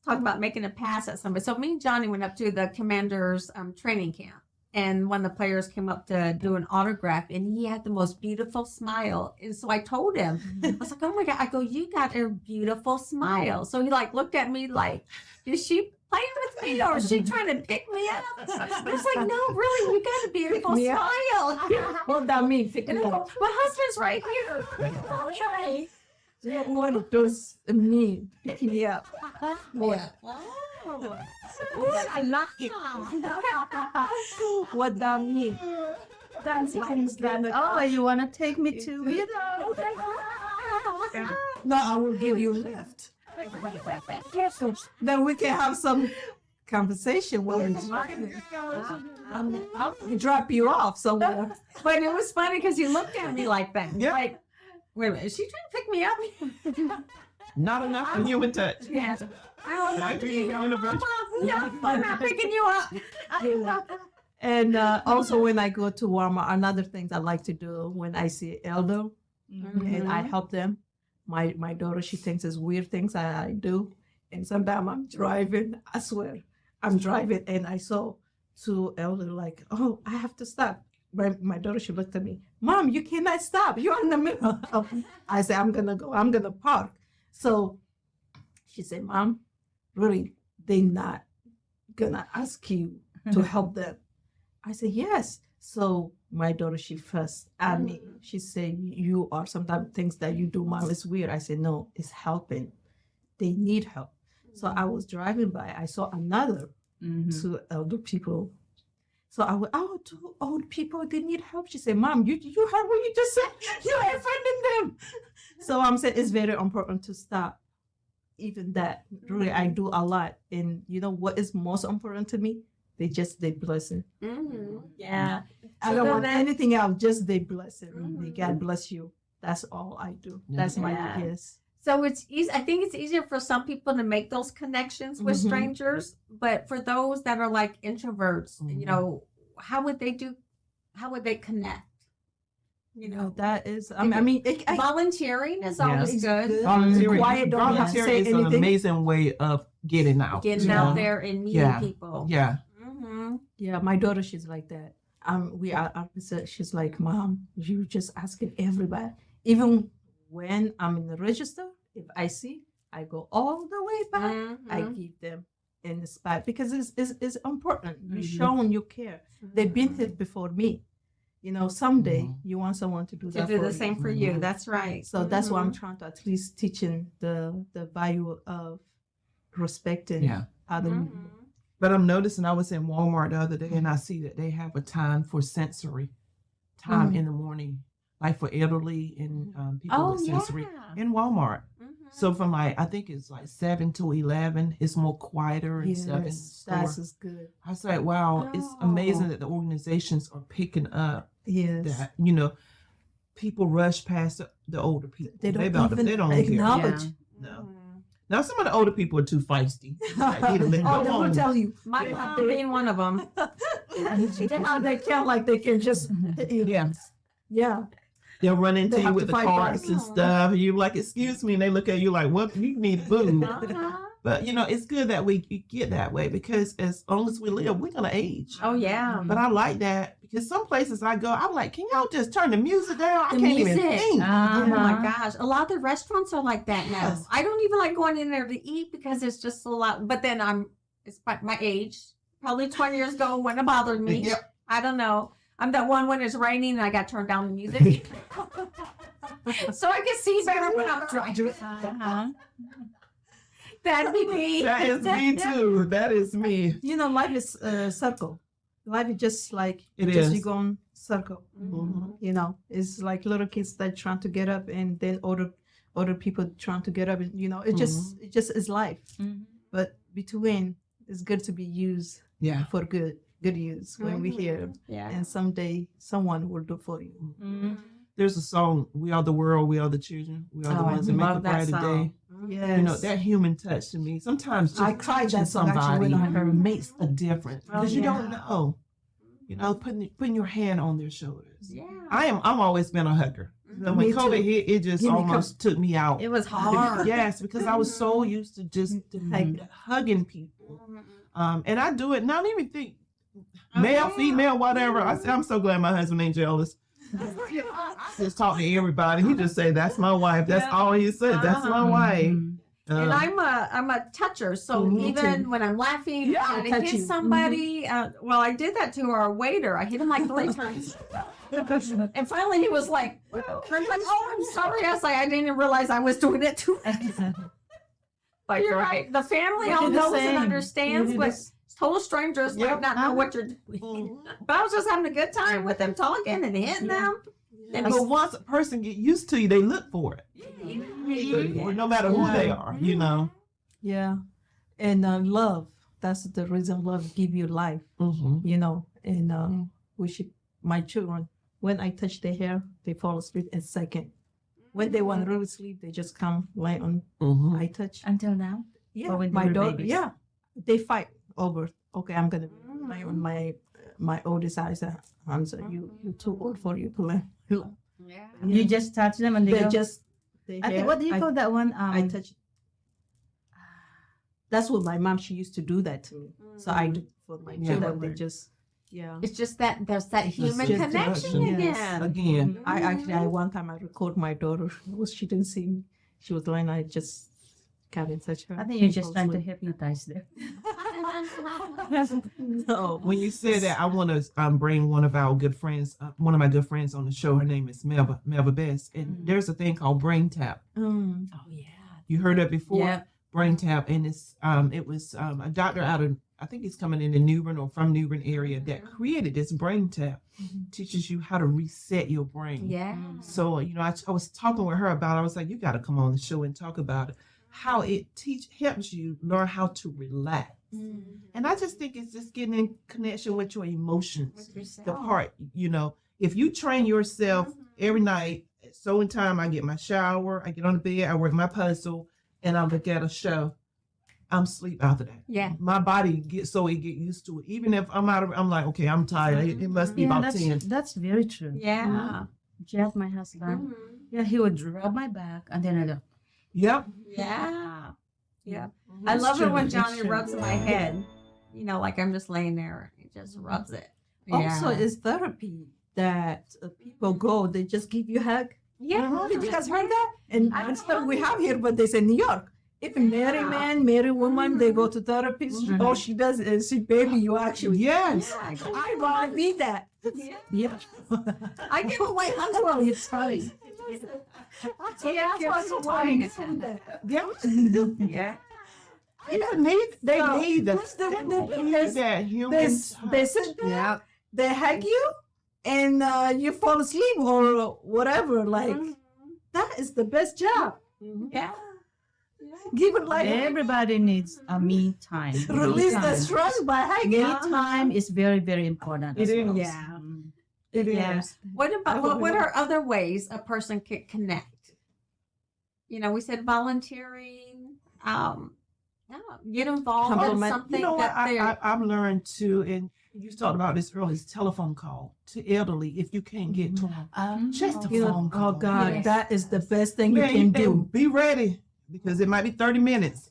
talked about making a pass at somebody. So me and Johnny went up to the commander's training camp. And one of the players came up to do an autograph, and he had the most beautiful smile. And so I told him, I was like, oh my God. I go, you got a beautiful smile. So he looked at me like, is she playing with me or is she trying to pick me up? I was like, no, really, you got a beautiful Yeah. smile. What that mean? Pick And me I go, up. my husband's right here. One of those me. Pick me up. Yeah. I like it. What that mean? That's like, oh, you want to take me to, No, I will give you a lift. Then we can have some conversation while we're driving. I'll drop you off somewhere. But it was funny because he looked at me like that. Yeah. Like, wait a minute, is she trying to pick me up? Not enough for human touch. Yeah. I Like being universal. No, I'm not picking you up. And also when I go to Walmart, another thing I like to do when I see elder and I help them. My daughter, she thinks it's weird things I do. And sometimes I'm driving, I swear, I'm driving and I saw two elder like, oh, I have to stop. My daughter, she looked at me, Mom, you cannot stop. You're in the middle. I said, I'm going to park. So she said, Mom, really, they're not going to ask you to help them. I said, yes. So my daughter, she fussed at me. She said, you are sometimes things that you do, Mom, it's weird. I said, no, it's helping. They need help. So I was driving by. I saw another two elder people. So I went, oh, two old people, they need help. She said, Mom, you heard what you just said? You're offending them. So I'm saying it's very important to stop. Even that, really, I do a lot. And you know what is most important to me? They blessing. Yeah. I don't want anything else, just they blessing. May God bless you. That's all I do. That's my yes. So it's easy. I think it's easier for some people to make those connections with strangers, but for those that are like introverts, how would they connect? That is, I mean, volunteering is always good. Volunteering, Quiet, don't have to say volunteering is an anything. amazing way of getting out. Getting out there and meeting people. Yeah. Yeah, my daughter, she's like that. We are opposite. She's like, Mom, you just asking everybody. Even when I'm in the register, if I see, I go all the way back. I give them in the spot because it's important. You're showing you care. They've been here before me. Someday you want someone to do that. To do the same for you. That's right. So that's why I'm trying to at least teaching the value of respecting other people. But I'm noticing I was in Walmart the other day and I see that they have a time for sensory time in the morning, like for elderly and people with sensory in Walmart. So from I think it's like 7 to 11, it's more quieter and stuff in the store. That is good. I was like, wow, it's amazing that the organizations are picking up that, people rush past the older people. They don't acknowledge. acknowledge. No. Now, some of the older people are too feisty. Like, They will tell you. My mom being one of them. They can't like they can just yeah. They'll run into They you have with to the fight cards back. and stuff. And you're like, excuse me. And they look at you like, what? You need food. But, it's good that we get that way because as long as we live, we're going to age. Oh, yeah. But I like that because some places I go, I'm like, can y'all just turn the music down? I can't even think. Oh, my gosh. A lot of the restaurants are like that now. Yes. I don't even like going in there to eat because it's just so loud. But then it's my age. Probably 20 years ago wouldn't have bothered me. Yep. I don't know. I'm that one when it's raining and I got turned down the music. So I can see better when I'm driving. That'd be me. That is me too. That is me. You know, life is a circle. Life is just like It just is. you go on circle. Mhm. You know, it's like little kids that trying to get up, and then older people trying to get up. And, you know, it just is life. But between, it's good to be used Yeah. for good use when we hear, Yeah. and someday someone will do for you. There's a song, "We Are the World, We Are the Children, We Are the Ones that make a brighter day." Yes. You know, that human touch to me. Sometimes just I cried that touching song actually when I heard it. makes a difference because you yeah. don't know. You know, putting your hand on their shoulders. Yeah. I'm always been a hugger. So when Me too. COVID hit, it just Give me almost took me out. It was hard. Yes, because I was so used to just hugging people. And I do it, and I don't even think male, female, whatever. I'm so glad my husband ain't jealous. I just talk to everybody. He just say, "That's my wife." That's all he said. That's my wife. And I'm a toucher, so Me even too. when I'm laughing, Yeah, I touch hit you. somebody. Well, I did that to our waiter. I hit him like 3 times, and finally he was like, "Oh, I'm sorry." I was like, "I didn't even realize I was doing it too." But you're right. The family We all do the knows and same. understands, We do but this. total strangers Yep. might not know what you're doing. But I was just having a good time with them, talking and hitting them. And But once a person get used to you, they look for it. No matter who they are, you know. Yeah. And love, that's the reason love give you life, you know. And my children, when I touch their hair, they fall asleep in a second. When they want to really sleep, they just come lay on I touch. Until now? Yeah, Or when they my were daughter. babies? Yeah, they fight over. Okay, I'm gonna lay on my oldest eyes. Hamza, you too old for you to lay. yeah. You just touch them and they They go. just. I think, what do you call that one? I touch. That's what my mom. She used to do that to me. So I do for my Yeah. children. They just. Yeah. It's just that there's that human just connection connection. again. Again. I one time I record my daughter. She didn't see me. She was lying. I just got in touch her. I think you're just trying to hypnotize them. No. When you said that, I want to bring one of our good friends, one of my good friends on the show. Her name is Melba Best, and there's a thing called brain tap. Mm. Oh yeah. You heard that before? Yeah. Brain tap, and it was a doctor out of, I think he's coming in the New Bern or from New Bern area that created this brain tap. Teaches you how to reset your brain. Yeah. So, you know, I was talking with her about it. I was like, you got to come on the show and talk about it. How it helps you learn how to relax. And I just think it's just getting in connection with your emotions. The part, you know, if you train yourself every night, at so in time, I get my shower, I get on the bed, I work my puzzle, and I look at a show. I'm sleep after that. Yeah. My body gets used to it. Even if I'm I'm like, okay, I'm tired. It must be about 10. That's very true. Yeah. Jeff, my husband, yeah, he would rub my back and then I go, Yep. Yeah. Yeah. Mhm. I love it when It's Johnny true. rubs my head. You know, like I'm just laying there. He just rubs it. Also, it's therapy that people go. They just give you a hug. yeah. Did you guys heard that? And that's what we have here, but they say New York. If a married man, married woman, they go to therapist. All she does is she baby you actually. Yes. I want to be that. Yeah. I give away hugs while It's funny. Yeah, that's what's funny. Yeah. Yeah. Yeah, they So, need that. what's the- They need that human They touch. sit there, Yeah. they hug you, and you fall asleep or whatever. Like, that is the best job. Yeah. Give it like everybody needs a me time. release Me the time. stress by Me hugging. time is very, very important. It as well. is. Yeah. It is. Yeah. What are other ways a person can connect? You know, we said volunteering, get involved in Compliment. something You know what that they're I've learned too, and you talked about this earlier, is telephone call to elderly if you can't get to them. Just a You know, phone call. oh God, Yes. that is the best thing you Man, can do. Be ready because it might be 30 minutes.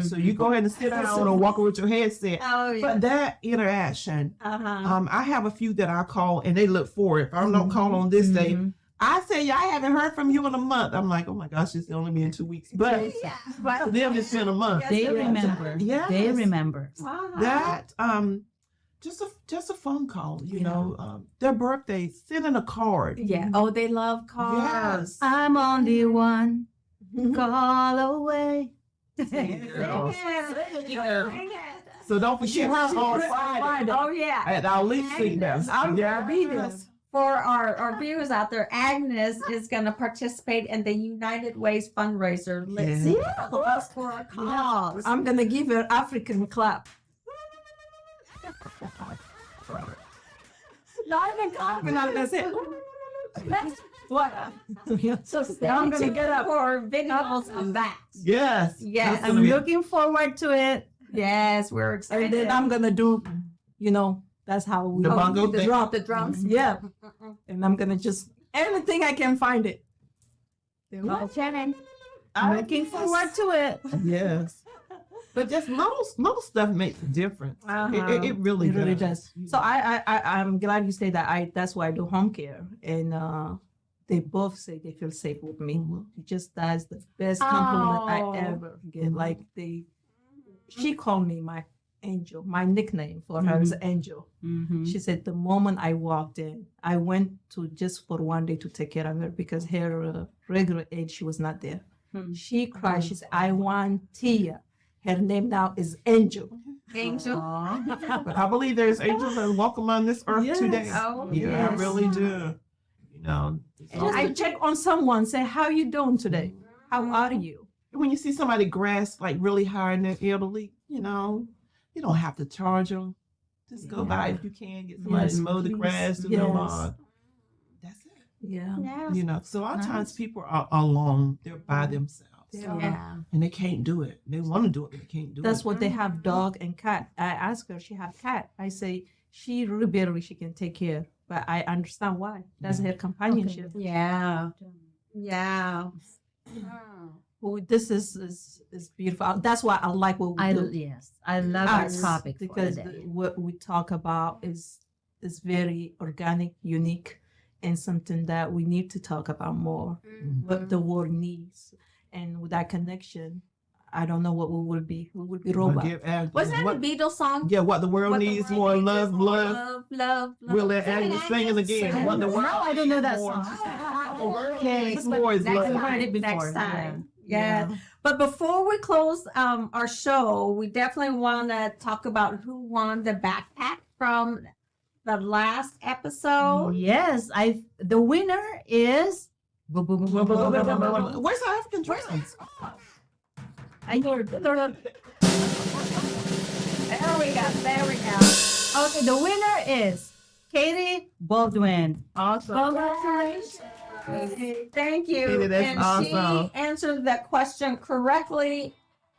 So you go ahead and sit down or walk with your headset. Oh yeah. But that interaction, Uh-huh. I have a few that I call and they look for it. If I don't call on this day, I say, I haven't heard from you in a month. I'm like, oh my gosh, it's only been 2 weeks. But for them, it's been a month. They Yes, remember. Yes. They remember. Wow. That just a phone call. You know, their birthday, sending a card. Yeah. Oh, they love cards. Yes. I'm only one call away. So don't forget on Friday Oh, yeah. at our leaf sickness. I'll be there. For our viewers out there, Agnes is going to participate in the United Ways fundraiser. Let's see. Us for a cause. I'm gonna give her African clap. Not even We're not gonna say. what? So I'm gonna get up. for videos on that. Yes. Yes. That's gonna I'm be- looking forward to it. Yes, we're And excited. then I'm gonna do, that's how we The bongo the thing. drum, the drums. Yeah. And I'm gonna just anything I can find it. Shannon. I'm looking forward to it. Yes. But just little stuff makes a difference. It really It really does. does. So I'm glad you say that. That's why I do home care, and they both say they feel safe with me. Just that's the best compliment Oh. I ever get. Like she called me my angel. My nickname for her is Angel. Mm-hmm. She said the moment I walked in, I went to just for one day to take care of her because her regular age she was not there. She cried. She said, "I want Tia." Her name now is Angel. Angel. But I believe there's angels that walk among this earth Yes. today. Oh, Yeah, I yes. really do. You know, Just to check on someone, say, "How you doing today? How are you?" when you see somebody grass like really high in their elderly, you don't have to charge them. Just go by if you can, get somebody Yes, to mow the please. grass, do the Yes. lawn. That's it. Yeah. Yeah. So a lot of times people are alone. They're by themselves. Yeah. And they can't do it. They want to do it, but they can't do That's it. what they have, dog and cat. I ask her, she have cat. I say, she really barely she can take care, but I understand why. That's her companionship. Yeah. Yeah. Oh, this is beautiful. That's why I like what we do. Yes, I love our Us, topic because for today. what we talk about is very organic, unique, and something that we need to talk about more. What the world needs, and with that connection, I don't know what we will be. We will be robots. Was that a Beatles song? Yeah, what the world What the needs world more needs love, is more love. love. We'll let Agnes sing it again. What the world No, I don't know that more- song. Okay, it's more is Next love. I've heard it time. before, Next time. yeah. Yeah. But before we close our show, we definitely want to talk about who won the backpack from the last episode. Yes, the winner is. Where's the African drums? I heard. There we go. Okay, the winner is Katie Baldwin. Congratulations. Thank you. Katie, that's and awesome. she answered that question correctly.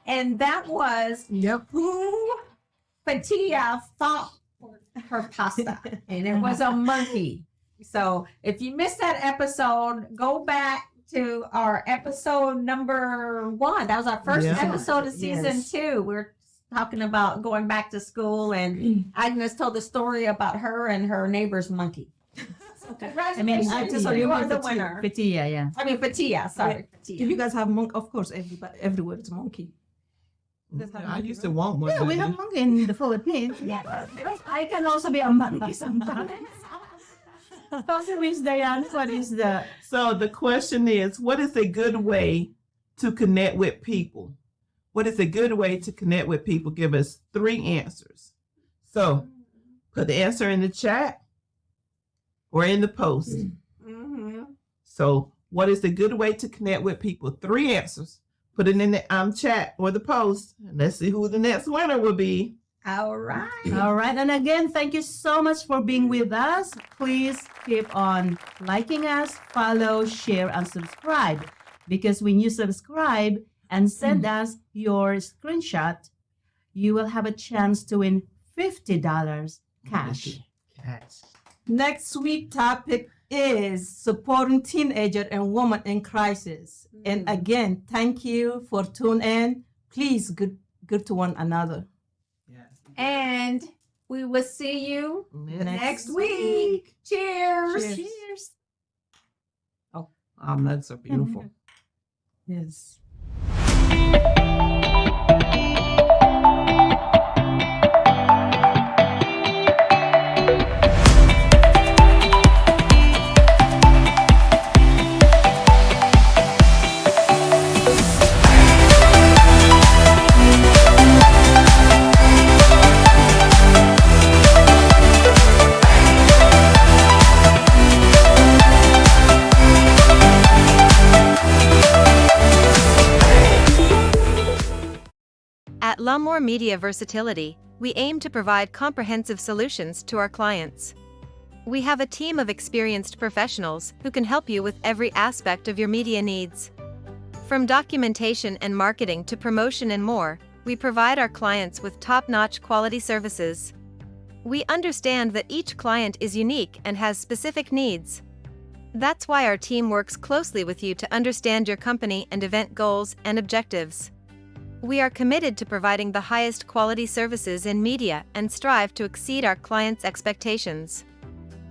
And that was who Fetihya thought her pasta. And it was a monkey. So if you missed that episode, go back to our episode number 1. That was our first Yeah. episode of season 2. We're talking about going back to school, and Agnes told the story about her and her neighbor's monkey. So congratulations. You are the winner. Fetihya, yeah. I mean, Fetihya, sorry. If you guys have monkey, of course, everywhere it's monkey. I used to want one. Yeah, we have monkey in the Philippines. Yeah. I can also be a monkey sometimes. So, Miss Diane, what is the... So the question is, what is a good way to connect with people? What is a good way to connect with people? Give us 3 answers. So put the answer in the chat or in the post. Mm-hmm. So what is a good way to connect with people? 3 answers. Put it in the chat or the post. And let's see who the next winner will be. All right. All right. And again, thank you so much for being with us. Please keep on liking us, follow, share, and subscribe. Because when you subscribe and send us your screenshot, you will have a chance to win $50 cash. Next week topic is supporting teenager and women in crisis. And again, thank you for tuning in. Please good to one another. And we will see you next week. Cheers. Cheers. Our nuts are beautiful. Yes. La'Moore Media Versatility, we aim to provide comprehensive solutions to our clients. We have a team of experienced professionals who can help you with every aspect of your media needs. From documentation and marketing to promotion and more, we provide our clients with top-notch quality services. We understand that each client is unique and has specific needs. That's why our team works closely with you to understand your company and event goals and objectives. We are committed to providing the highest quality services in media and strive to exceed our clients' expectations.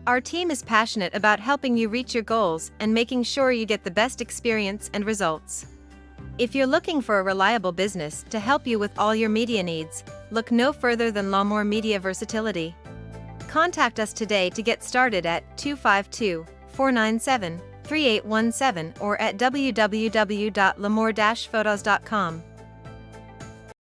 Our team is passionate about helping you reach your goals and making sure you get the best experience and results. If you're looking for a reliable business to help you with all your media needs, look no further than La'Moore Media Versatility. Contact us today to get started at 252-497-3817 or at www.lamore-photos.com.